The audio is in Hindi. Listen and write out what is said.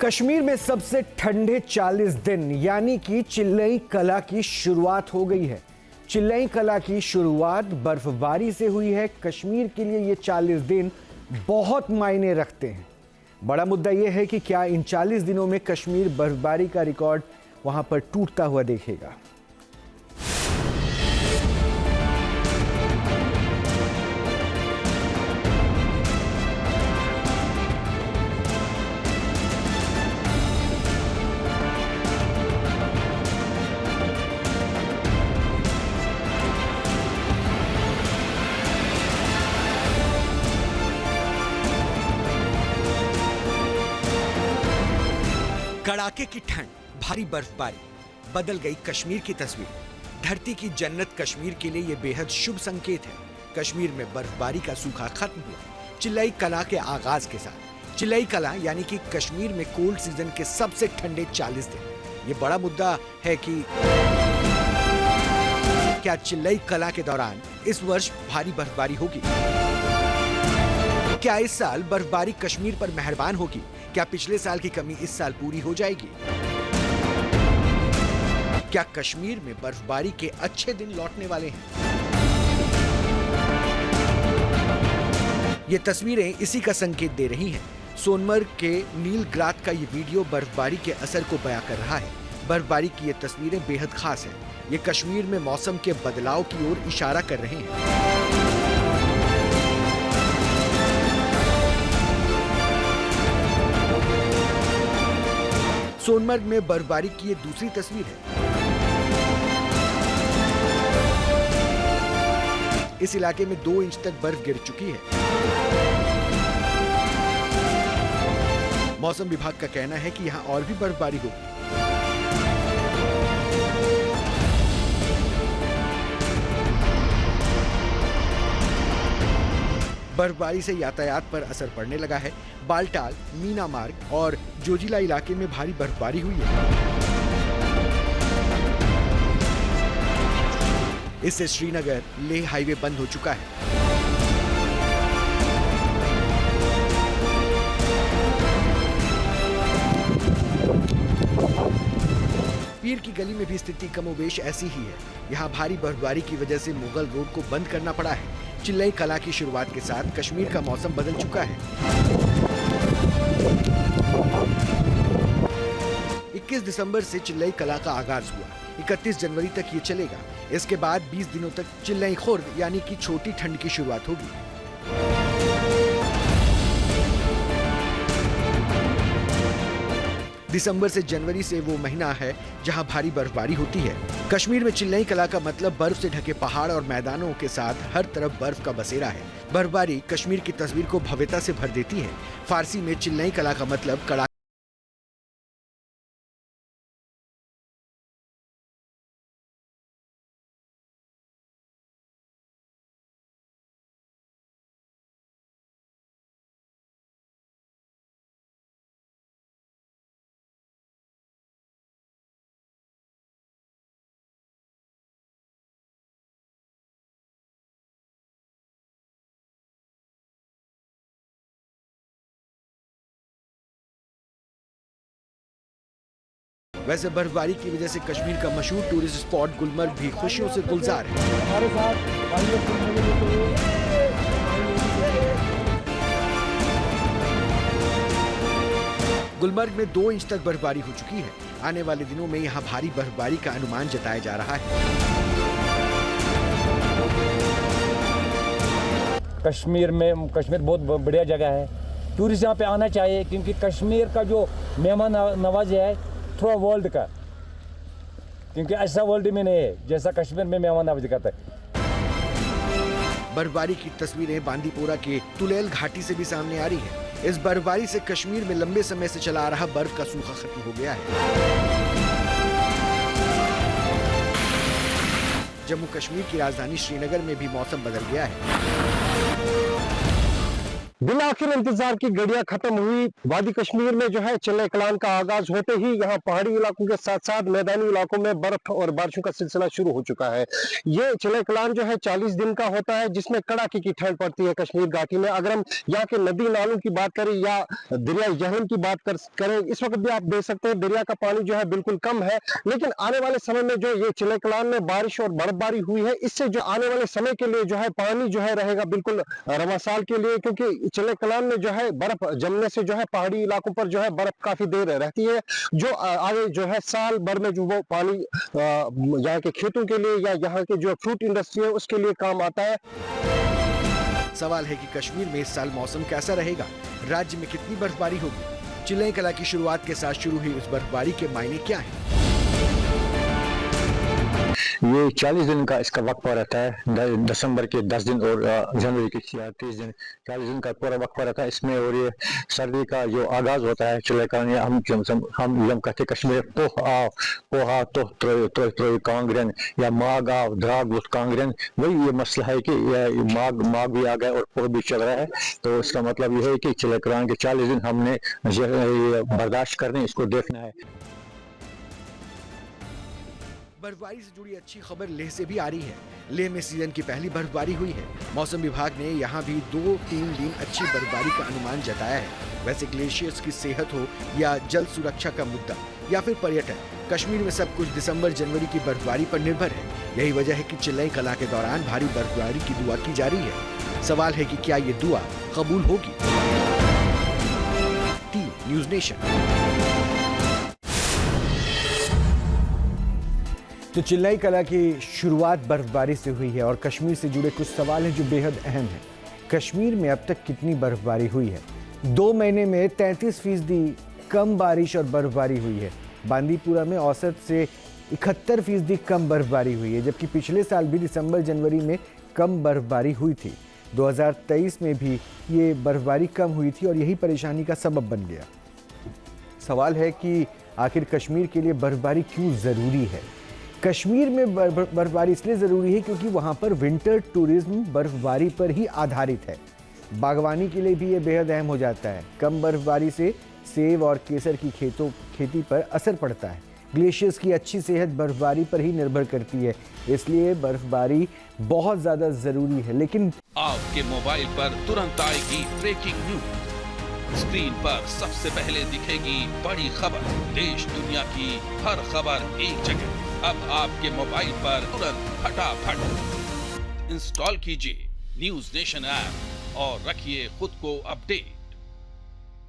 कश्मीर में सबसे ठंडे 40 दिन यानी कि चिल्लई कला की शुरुआत हो गई है। चिल्लई कला की शुरुआत बर्फबारी से हुई है। कश्मीर के लिए ये 40 दिन बहुत मायने रखते हैं। बड़ा मुद्दा यह है कि क्या इन 40 दिनों में कश्मीर बर्फबारी का रिकॉर्ड वहां पर टूटता हुआ देखेगा। कड़ाके की ठंड, भारी बर्फबारी बदल गई कश्मीर की तस्वीर। धरती की जन्नत कश्मीर के लिए यह बेहद शुभ संकेत है। कश्मीर में बर्फबारी का सूखा खत्म हुआ चिल्लई कला के आगाज के साथ। चिल्लई कला यानी कि कश्मीर में कोल्ड सीजन के सबसे ठंडे 40 दिन। ये बड़ा मुद्दा है कि क्या चिल्लई कला के दौरान इस वर्ष भारी बर्फबारी होगी। क्या इस साल बर्फबारी कश्मीर पर मेहरबान होगी। क्या पिछले साल की कमी इस साल पूरी हो जाएगी। क्या कश्मीर में बर्फबारी के अच्छे दिन लौटने वाले हैं। ये तस्वीरें इसी का संकेत दे रही हैं। सोनमर्ग के नीलग्रात का ये वीडियो बर्फबारी के असर को बयां कर रहा है। बर्फबारी की ये तस्वीरें बेहद खास हैं। ये कश्मीर में मौसम के बदलाव की ओर इशारा कर रहे हैं। सोनमर्ग में बर्फबारी की ये दूसरी तस्वीर है। इस इलाके में 2 इंच तक बर्फ गिर चुकी है। मौसम विभाग का कहना है कि यहां और भी बर्फबारी होगी। बर्फबारी से यातायात पर असर पड़ने लगा है। बालटाल, मीना मार्ग और जोजिला इलाके में भारी बर्फबारी हुई है। इससे श्रीनगर लेह हाईवे बंद हो चुका है। पीर की गली में भी स्थिति कमोबेश ऐसी ही है। यहाँ भारी बर्फबारी की वजह से मुगल रोड को बंद करना पड़ा है। चिल्लई कला की शुरुआत के साथ कश्मीर का मौसम बदल चुका है। 21 दिसंबर से चिल्लई कला का आगाज हुआ। 31 जनवरी तक ये चलेगा। इसके बाद 20 दिनों तक चिल्लई खुर्द यानी कि छोटी ठंड की शुरुआत होगी। दिसंबर से जनवरी से वो महीना है जहां भारी बर्फबारी होती है। कश्मीर में चिल्लई कला का मतलब बर्फ से ढके पहाड़ और मैदानों के साथ हर तरफ बर्फ का बसेरा है। बर्फबारी कश्मीर की तस्वीर को भव्यता से भर देती है। फारसी में चिल्लई कला का मतलब कड़ा वैसे बर्फबारी की वजह से कश्मीर का मशहूर टूरिस्ट स्पॉट गुलमर्ग भी खुशियों से गुलजार है। हमारे साथ गुलमर्ग में 2 इंच तक बर्फबारी हो चुकी है। आने वाले दिनों में यहाँ भारी बर्फबारी का अनुमान जताया जा रहा है। कश्मीर बहुत बढ़िया जगह है। टूरिस्ट यहाँ पे आना चाहिए क्योंकि कश्मीर का जो मेहमान नवाजी है थ्रू वर्ल्ड का, क्योंकि ऐसा वर्ल्ड में नहीं है जैसा कश्मीर में मेहमान नवाजी करता है। बर्फबारी की तस्वीरें बांदीपोरा के तुलैल घाटी से भी सामने आ रही है। इस बर्फबारी से कश्मीर में लंबे समय से चला आ रहा बर्फ का सूखा खत्म हो गया है। जम्मू कश्मीर की राजधानी श्रीनगर में भी मौसम बदल गया है। बिना आखिर इंतजार की घड़ियां खत्म हुई। वादी कश्मीर में जो है चिल्ले कलान का आगाज होते ही यहाँ पहाड़ी इलाकों के साथ साथ मैदानी इलाकों में बर्फ और बारिशों का सिलसिला शुरू हो चुका है। ये चिल्ले कलान जो है 40 दिन का होता है, जिसमें कड़ाके की ठंड पड़ती है कश्मीर घाटी में। अगर हम यहाँ के नदी नालों की बात करें या दरिया जहलम की बात करें, इस वक्त भी आप देख सकते हैं दरिया का पानी जो है बिल्कुल कम है। लेकिन आने वाले समय में जो ये चिल्ले कलान में बारिश और बर्फबारी हुई है, इससे जो आने वाले समय के लिए जो है पानी जो है रहेगा बिल्कुल रवा साल के लिए, क्योंकि चिल्ले कलान में जो है बर्फ जमने से जो है पहाड़ी इलाकों पर जो है बर्फ काफी देर रहती है, जो आगे जो है साल भर में जो वो पानी यहाँ के खेतों के लिए या यहाँ के जो फ्रूट इंडस्ट्री है उसके लिए काम आता है। सवाल है कि कश्मीर में इस साल मौसम कैसा रहेगा, राज्य में कितनी बर्फबारी होगी। चिल्लई कला की शुरुआत के साथ शुरू हुई इस बर्फबारी के मायने क्या हैं? ये 40 दिन का इसका वक्फा रहता है। दिसंबर के 10 दिन और जनवरी के 30 दिन, 40 दिन का पूरा वक्फा रहता है इसमें। और ये सर्दी का जो आगाज होता है चिल्ले कलान, हम कहते कश्मीर पोहा तो कांग्रेन या माग आव द्राग कांग्रेन, वही ये मसला है कि माग भी आ गया और पोह भी चल रहा है। तो इसका मतलब ये है कि चिल्ले कलान के 40 दिन हमने बर्दाश्त करने, इसको देखना है। बर्फबारी से जुड़ी अच्छी खबर लेह से भी आ रही है। लेह में सीजन की पहली बर्फबारी हुई है। मौसम विभाग ने यहाँ भी 2-3 दिन अच्छी बर्फबारी का अनुमान जताया है। वैसे ग्लेशियर्स की सेहत हो या जल सुरक्षा का मुद्दा या फिर पर्यटन, कश्मीर में सब कुछ दिसंबर जनवरी की बर्फबारी पर निर्भर है। यही वजह है कि चिल्लई कला के दौरान भारी बर्फबारी की दुआ की जा रही है। सवाल है कि क्या ये दुआ कबूल होगी। Team news nation. तो चिल्लई कला की शुरुआत बर्फबारी से हुई है और कश्मीर से जुड़े कुछ सवाल हैं जो बेहद अहम हैं। कश्मीर में अब तक कितनी बर्फबारी हुई है? 2 महीने में 33% कम बारिश और बर्फबारी हुई है। बांदीपुरा में औसत से 71% कम बर्फबारी हुई है, जबकि पिछले साल भी दिसंबर जनवरी में कम बर्फबारी हुई थी। 2023 में भी ये बर्फबारी कम हुई थी और यही परेशानी का सबब बन गया। सवाल है कि आखिर कश्मीर के लिए बर्फबारी क्यों ज़रूरी है? कश्मीर में बर्फबारी इसलिए ज़रूरी है क्योंकि वहाँ पर विंटर टूरिज्म बर्फबारी पर ही आधारित है। बागवानी के लिए भी ये बेहद अहम हो जाता है। कम बर्फबारी से सेब और केसर की खेती पर असर पड़ता है। ग्लेशियर्स की अच्छी सेहत बर्फबारी पर ही निर्भर करती है, इसलिए बर्फबारी बहुत ज़्यादा ज़रूरी है। लेकिन आपके मोबाइल पर तुरंत आएगी ब्रेकिंग न्यूज। स्क्रीन पर सबसे पहले दिखेगी बड़ी खबर। देश दुनिया की हर खबर एक जगह। अब आपके मोबाइल पर तुरंत फटाफट इंस्टॉल कीजिए न्यूज़ नेशन ऐप और रखिए खुद को अपडेट।